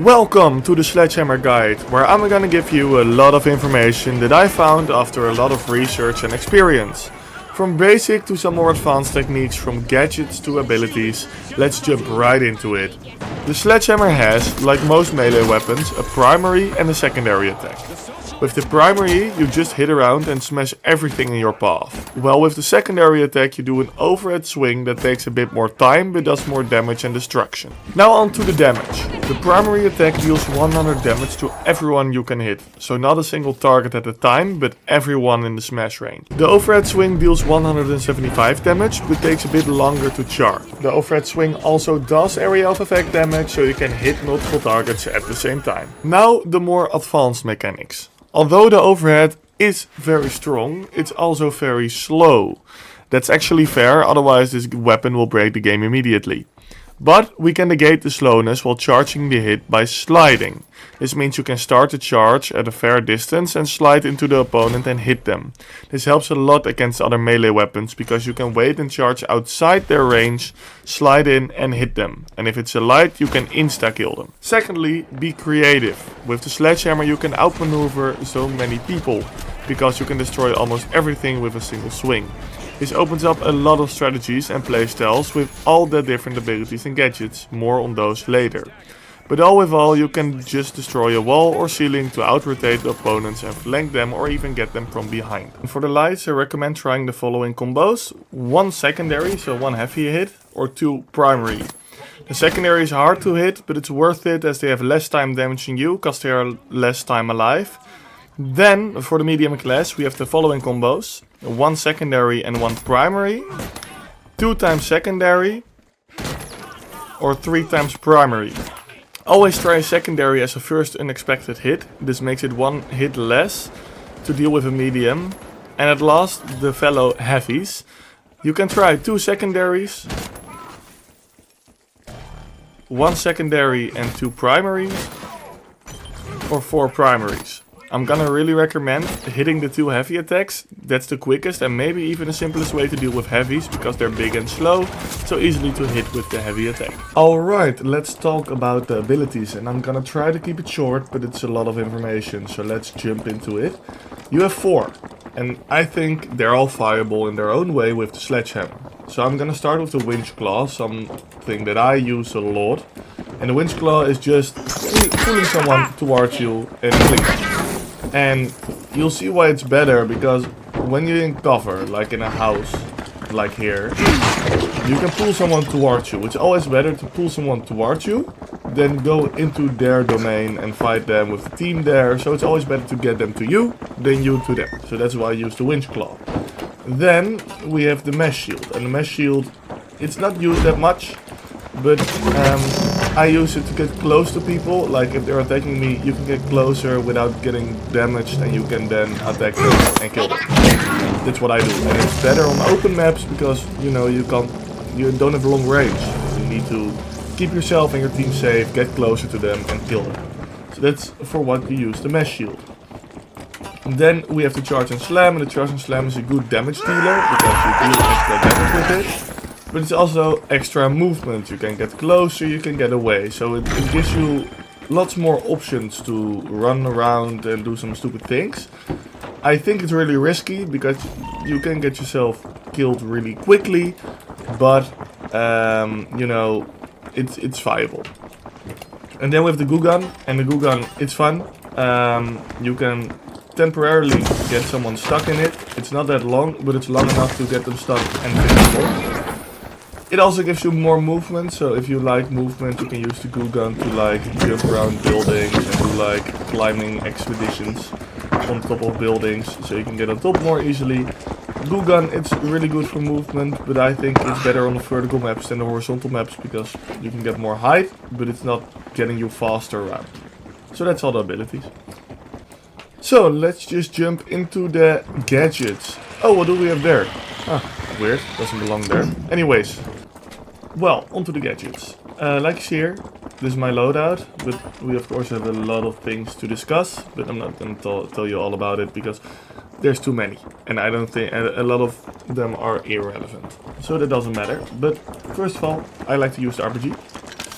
Welcome to the Sledgehammer guide, where I'm gonna give you a lot of information that I found after a lot of research and experience. From basic to some more advanced techniques, from gadgets to abilities, let's jump right into it. The Sledgehammer has, like most melee weapons, a primary and a secondary attack. With the primary, you just hit around and smash everything in your path. While with the secondary attack, you do an overhead swing that takes a bit more time but does more damage and destruction. Now on to the damage. The primary attack deals 100 damage to everyone you can hit. So not a single target at a time, but everyone in the smash range. The overhead swing deals 175 damage, but takes a bit longer to charge. The overhead swing also does area of effect damage, so you can hit multiple targets at the same time. Now the more advanced mechanics. Although the overhead is very strong, it's also very slow. That's actually fair, otherwise this weapon will break the game immediately. But we can negate the slowness while charging the hit by sliding. This means you can start the charge at a fair distance and slide into the opponent and hit them. This helps a lot against other melee weapons because you can wait and charge outside their range, slide in and hit them. And if it's a light, you can insta-kill them. Secondly, be creative. With the Sledgehammer you can outmaneuver so many people, because you can destroy almost everything with a single swing. This opens up a lot of strategies and playstyles with all the different abilities and gadgets, more on those later. But all with all, you can just destroy a wall or ceiling to out-rotate the opponents and flank them or even get them from behind. And for the lights, I recommend trying the following combos: 1 secondary, so 1 heavy hit, or 2 primary. The secondary is hard to hit, but it's worth it as they have less time damaging you, cause they are less time alive. Then, for the medium class, we have the following combos: 1 secondary and 1 primary, 2 times secondary, or 3 times primary. Always try a secondary as a first unexpected hit. This makes it 1 hit less to deal with a medium. And at last, the fellow heavies. You can try 2 secondaries, 1 secondary and 2 primaries, or 4 primaries. I'm gonna really recommend hitting the 2 heavy attacks. That's the quickest and maybe even the simplest way to deal with heavies, because they're big and slow, so easily to hit with the heavy attack. Alright, let's talk about the abilities, and I'm gonna try to keep it short, but it's a lot of information, so let's jump into it. You have 4, and I think they're all viable in their own way with the Sledgehammer. So I'm gonna start with the winch claw, something that I use a lot. And the winch claw is just pulling someone towards you and clicking. And you'll see why it's better, because when you're in cover, like in a house, like here, you can pull someone towards you. It's always better to pull someone towards you than go into their domain and fight them with the team there. So it's always better to get them to you than you to them. So that's why I use the winch claw. Then we have the mesh shield. And the mesh shield, it's not used that much, but I use it to get close to people. Like if they're attacking me, you can get closer without getting damaged, and you can then attack them and kill them. That's what I do. And it's better on open maps because you don't have long range. You need to keep yourself and your team safe, get closer to them and kill them. So that's for what you use the mesh shield. And then we have the charge and slam, and the charge and slam is a good damage dealer because you deal extra damage with it. But it's also extra movement. You can get closer, you can get away. So it gives you lots more options to run around and do some stupid things. I think it's really risky because you can get yourself killed really quickly. But, it's viable. And then we have the goo gun. And the goo gun, it's fun. You can temporarily get someone stuck in it. It's not that long, but it's long enough to get them stuck and finish them. It also gives you more movement, so if you like movement, you can use the goo gun to like jump around buildings and do like climbing expeditions on top of buildings, so you can get on top more easily. Goo gun, it's really good for movement, but I think it's better on the vertical maps than the horizontal maps because you can get more height, but it's not getting you faster around. So that's all the abilities. So let's just jump into the gadgets. Oh, what do we have there? Ah, weird, doesn't belong there. Anyways, well, onto the gadgets. Like you see here, this is my loadout, but we of course have a lot of things to discuss, but I'm not going to tell you all about it because there's too many, and I don't think a lot of them are irrelevant, so that doesn't matter. But first of all, I like to use the RPG.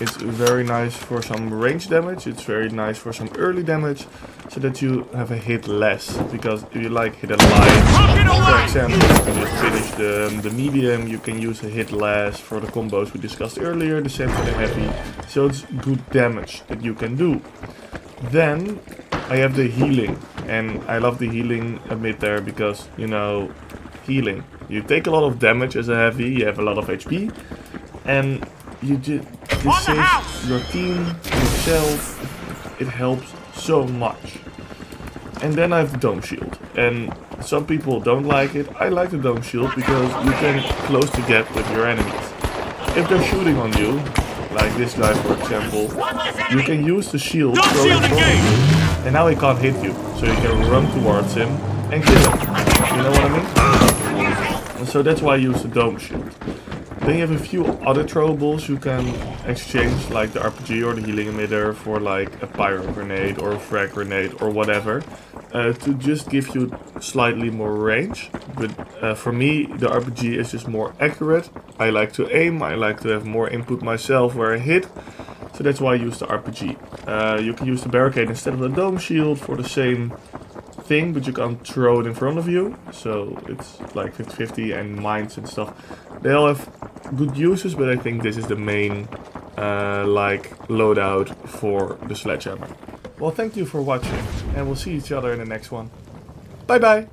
It's very nice for some range damage, it's very nice for some early damage, so that you have a hit less, because if you like hit a light, for example, you can just finish the medium, you can use a hit less for the combos we discussed earlier, the same for the heavy, so it's good damage that you can do. Then I have the healing, and I love the healing a bit there because, you know, healing. You take a lot of damage as a heavy, you have a lot of HP, and you just save your team, yourself, it helps so much. And then I have the dome shield, and some people don't like it. I like the dome shield because you can close the gap with your enemies. If they're shooting on you, like this guy for example, you can use the shield thrown in front of you, and now he can't hit you, so you can run towards him and kill him. You know what I mean? And so that's why I use the dome shield. Then you have a few other throwables you can exchange, like the RPG or the healing emitter for like a pyro grenade or a frag grenade or whatever, to just give you slightly more range. But for me, the RPG is just more accurate. I like to aim, I like to have more input myself where I hit, so that's why I use the RPG. You can use the barricade instead of the dome shield for the same thing, but you can't throw it in front of you, so it's like 50-50, and mines and stuff. They all have good uses, but I think this is the main like loadout for the Sledgehammer. Well, thank you for watching, and we'll see each other in the next one. Bye bye!